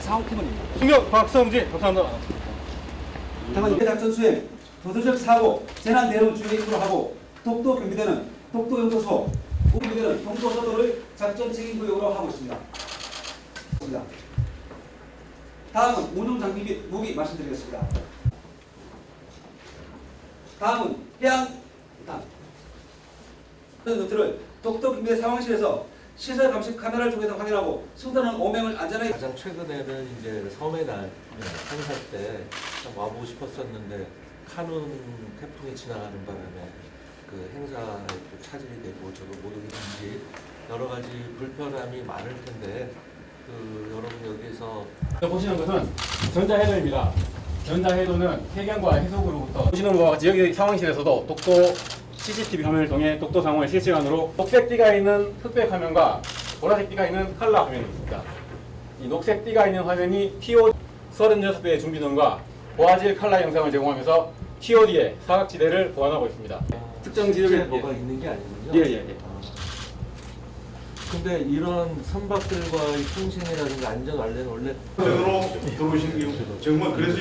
상황팀원입니다. 승격 박성진 감사합니다. 다만 작전 수행, 도덕적 사고, 재난 대응 중에 임무를 하고 독도 경비대는 독도 연구소, 우경비대는 동도서도를 작전 책임 구역으로 하고 있습니다. 다음은 운용 장비 및 무기 말씀드리겠습니다. 다음은 해양 노트를 독도 경비대 상황실에서 시설 감식 카메라를 통해서 확인하고 승선원 5명을 안전하게. 가장 최근에는 이제 섬의 날 행사 때 참 와보고 싶었었는데 카눈 태풍이 지나가는 바람에 그 행사에 또 차질이 되고 저도 못 오게 된지 여러 가지 불편함이 많을 텐데 그 여러분 여기에서 보시는 것은 전자해도입니다. 전자해도는 해경과 해수부로부터 보시는 것과 같이 여기 상황실에서도 독도 CCTV 화면을 통해 독도 상황을 실시간으로 녹색 띠가 있는 흑백 화면과 보라색 띠가 있는 칼라 화면이 있습니다. 이 녹색 띠가 있는 화면이 TOD 36배의 준비등과 보아질 칼라 영상을 제공하면서 TOD의 사각지대를 보완하고 있습니다. 특정 지역에 뭐가 있는 게 아니군요. 예. 근데 이런 선박들과의 통신이라든가 안전 관련 원래 으로 들어오시는 게 정말 그래서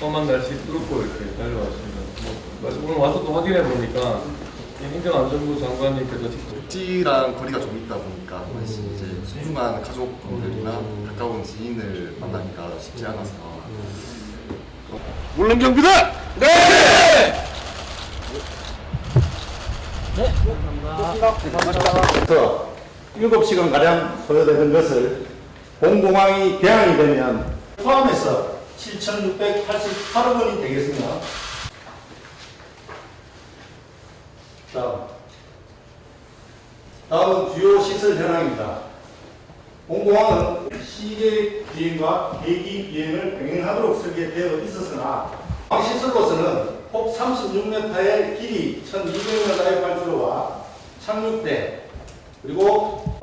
험한 날씨 뚫고 이렇게 달려왔습니다. 오늘 와서 또 확인해 보니까 행정안전부 장관님께서 직접 찌랑 거리가 좀 있다 보니까 이제 소중한 가족분들이나 가까운 지인을 만나기가 쉽지 않아서 물론 경비다. 네! 7시간가량 소요되는 것을 본공항이 개항이 되면 포함해서 7,688억 원이 되겠습니다. 다음은 주요 시설 현황입니다. 본공항은 시계 비행과 대기 비행을 병행하도록 설계되어 있었으나 시설로서는 폭 36m의 길이 1,200m의 발주로와 착륙대 그리고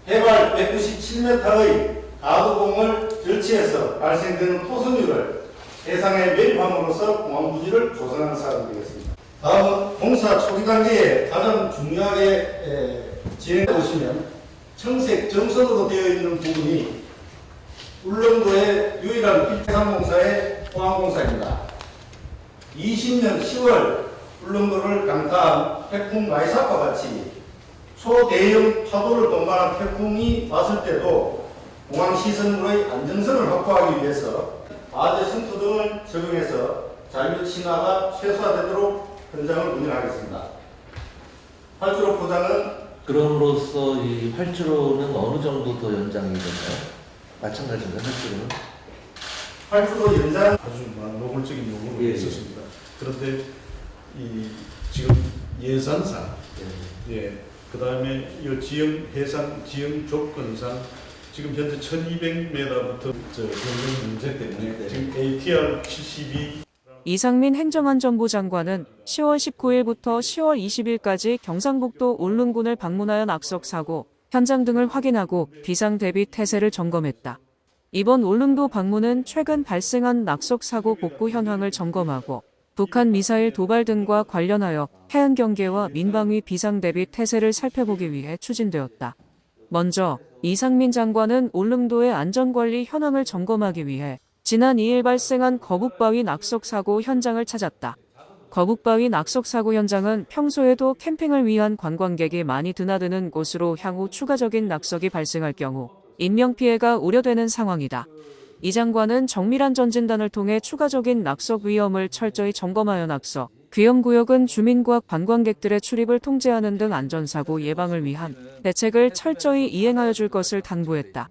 해발 197m의 가두공을 설치해서 발생되는 토선율을 해상에 매립함으로써 공항 부지를 조성하는 사업이 되겠습니다. 다음은 공사 초기 단계에 가장 중요하게 진행해 보시면 청색 정선으로 되어 있는 부분이 울릉도의 유일한 해상공사의 포항공사입니다. 20년 10월 울릉도를 강타한 태풍 마이삭과 같이 초대형 파도를 동반한 태풍이 왔을 때도 공항 시설물의 안정성을 확보하기 위해서 아재 성투 등을 적용해서 자유 친화가 최소화되도록 현장을 운영하겠습니다. 활주로 포장은 그럼으로써 이 활주로는 어느 정도 더 연장이 되나요? 마찬가지인가요, 활주로는? 활주로 연장 아주 노골적인 요구가 예. 있었습니다. 그런데 이 지금 예산상, 그 다음에 이 지형 해상 지형 조건상 지금 현재 1,200m부터 변경 문제 때문에 지금 ATR 72 이상민 행정안전부 장관은 10월 19일부터 10월 20일까지 경상북도 울릉군을 방문하여 낙석 사고, 현장 등을 확인하고 비상 대비 태세를 점검했다. 이번 울릉도 방문은 최근 발생한 낙석 사고 복구 현황을 점검하고 북한 미사일 도발 등과 관련하여 해안 경계와 민방위 비상 대비 태세를 살펴보기 위해 추진되었다. 먼저 이상민 장관은 울릉도의 안전관리 현황을 점검하기 위해 지난 2일 발생한 거북바위 낙석 사고 현장을 찾았다. 거북바위 낙석 사고 현장은 평소에도 캠핑을 위한 관광객이 많이 드나드는 곳으로 향후 추가적인 낙석이 발생할 경우 인명피해가 우려되는 상황이다. 이 장관은 정밀한 전진단을 통해 추가적인 낙석 위험을 철저히 점검하여 낙석, 귀염구역은 주민과 관광객들의 출입을 통제하는 등 안전사고 예방을 위한 대책을 철저히 이행하여 줄 것을 당부했다.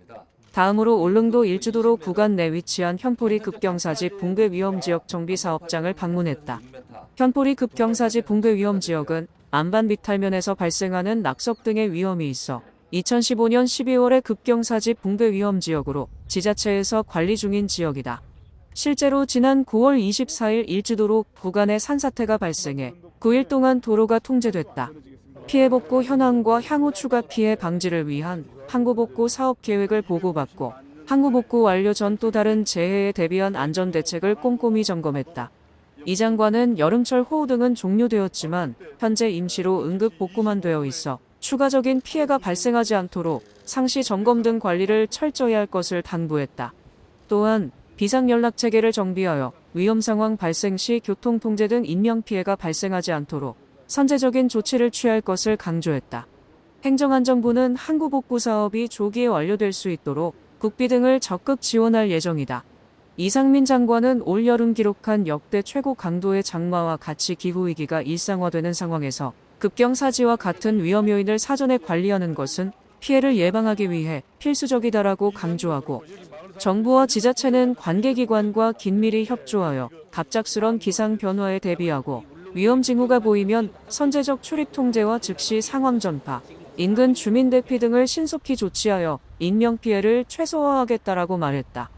다음으로 울릉도 일주도로 구간 내 위치한 현포리 급경사지 붕괴 위험지역 정비사업장을 방문했다. 현포리 급경사지 붕괴 위험지역은 안반 비탈면에서 발생하는 낙석 등의 위험이 있어 2015년 12월에 급경사지 붕괴 위험지역으로 지자체에서 관리 중인 지역이다. 실제로 지난 9월 24일 일주도로 구간에 산사태가 발생해 9일 동안 도로가 통제됐다. 피해 복구 현황과 향후 추가 피해 방지를 위한 항구 복구 사업 계획을 보고받고 항구 복구 완료 전 또 다른 재해에 대비한 안전 대책을 꼼꼼히 점검했다. 이 장관은 여름철 호우 등은 종료되었지만 현재 임시로 응급 복구만 되어 있어 추가적인 피해가 발생하지 않도록 상시 점검 등 관리를 철저히 할 것을 당부했다. 또한 비상연락체계를 정비하여 위험 상황 발생 시 교통통제 등 인명피해가 발생하지 않도록 선제적인 조치를 취할 것을 강조했다. 행정안전부는 항구복구 사업이 조기에 완료될 수 있도록 국비 등을 적극 지원할 예정이다. 이상민 장관은 올 여름 기록한 역대 최고 강도의 장마와 같이 기후위기가 일상화되는 상황에서 급경사지와 같은 위험 요인을 사전에 관리하는 것은 피해를 예방하기 위해 필수적이다라고 강조하고 정부와 지자체는 관계기관과 긴밀히 협조하여 갑작스런 기상 변화에 대비하고 위험 징후가 보이면 선제적 출입 통제와 즉시 상황 전파, 인근 주민 대피 등을 신속히 조치하여 인명피해를 최소화하겠다라고 말했다.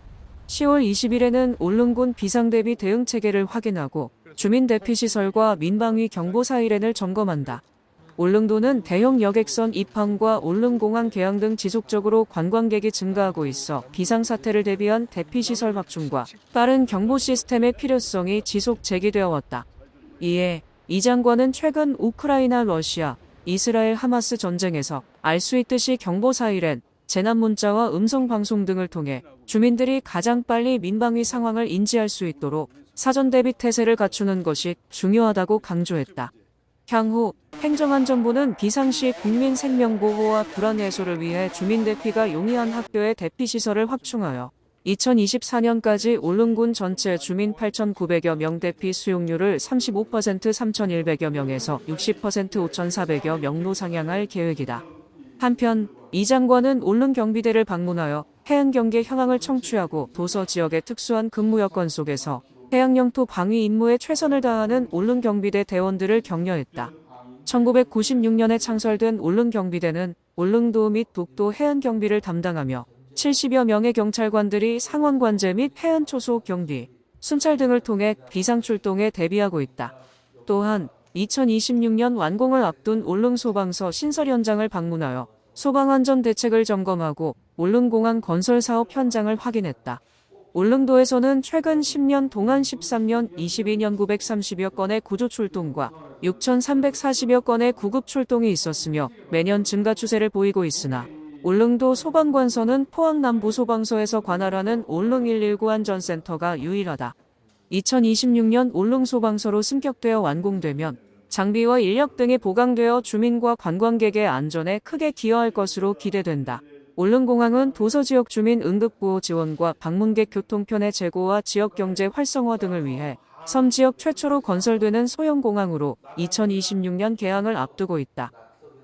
10월 20일에는 울릉군 비상대비 대응체계를 확인하고 주민 대피시설과 민방위 경보 사이렌을 점검한다. 울릉도는 대형 여객선 입항과 울릉공항 개항 등 지속적으로 관광객이 증가하고 있어 비상사태를 대비한 대피시설 확충과 빠른 경보 시스템의 필요성이 지속 제기되어 왔다. 이에 이 장관은 최근 우크라이나, 러시아, 이스라엘 하마스 전쟁에서 알 수 있듯이 경보 사이렌, 재난 문자와 음성 방송 등을 통해 주민들이 가장 빨리 민방위 상황을 인지할 수 있도록 사전 대비 태세를 갖추는 것이 중요하다고 강조했다. 향후 행정안전부는 비상시 국민 생명보호와 불안 해소를 위해 주민 대피가 용이한 학교의 대피시설을 확충하여 2024년까지 울릉군 전체 주민 8,900여 명 대피 수용률을 35% 3,100여 명에서 60% 5,400여 명로 상향할 계획이다. 한편 이 장관은 울릉경비대를 방문하여 해안경계 현황을 청취하고 도서 지역의 특수한 근무 여건 속에서 해양영토 방위 임무에 최선을 다하는 울릉경비대 대원들을 격려했다. 1996년에 창설된 울릉경비대는 울릉도 및 독도 해안경비를 담당하며 70여 명의 경찰관들이 상원관제 및 해안초소 경비, 순찰 등을 통해 비상출동에 대비하고 있다. 또한 2026년 완공을 앞둔 울릉소방서 신설 현장을 방문하여 소방안전 대책을 점검하고 울릉공항 건설 사업 현장을 확인했다. 울릉도에서는 최근 10년 동안 13년, 22년 930여 건의 구조 출동과 6,340여 건의 구급 출동이 있었으며 매년 증가 추세를 보이고 있으나 울릉도 소방관서는 포항 남부소방서에서 관할하는 울릉 119 안전센터가 유일하다. 2026년 울릉소방서로 승격되어 완공되면 장비와 인력 등이 보강되어 주민과 관광객의 안전에 크게 기여할 것으로 기대된다. 울릉공항은 도서지역 주민 응급구호 지원과 방문객 교통편의 제고와 지역경제 활성화 등을 위해 섬지역 최초로 건설되는 소형공항으로 2026년 개항을 앞두고 있다.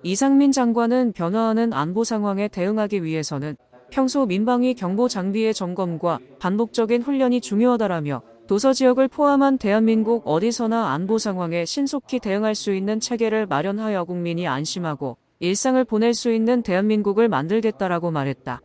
이상민 장관은 변화하는 안보 상황에 대응하기 위해서는 평소 민방위 경보 장비의 점검과 반복적인 훈련이 중요하다라며 도서지역을 포함한 대한민국 어디서나 안보 상황에 신속히 대응할 수 있는 체계를 마련하여 국민이 안심하고 일상을 보낼 수 있는 대한민국을 만들겠다라고 말했다.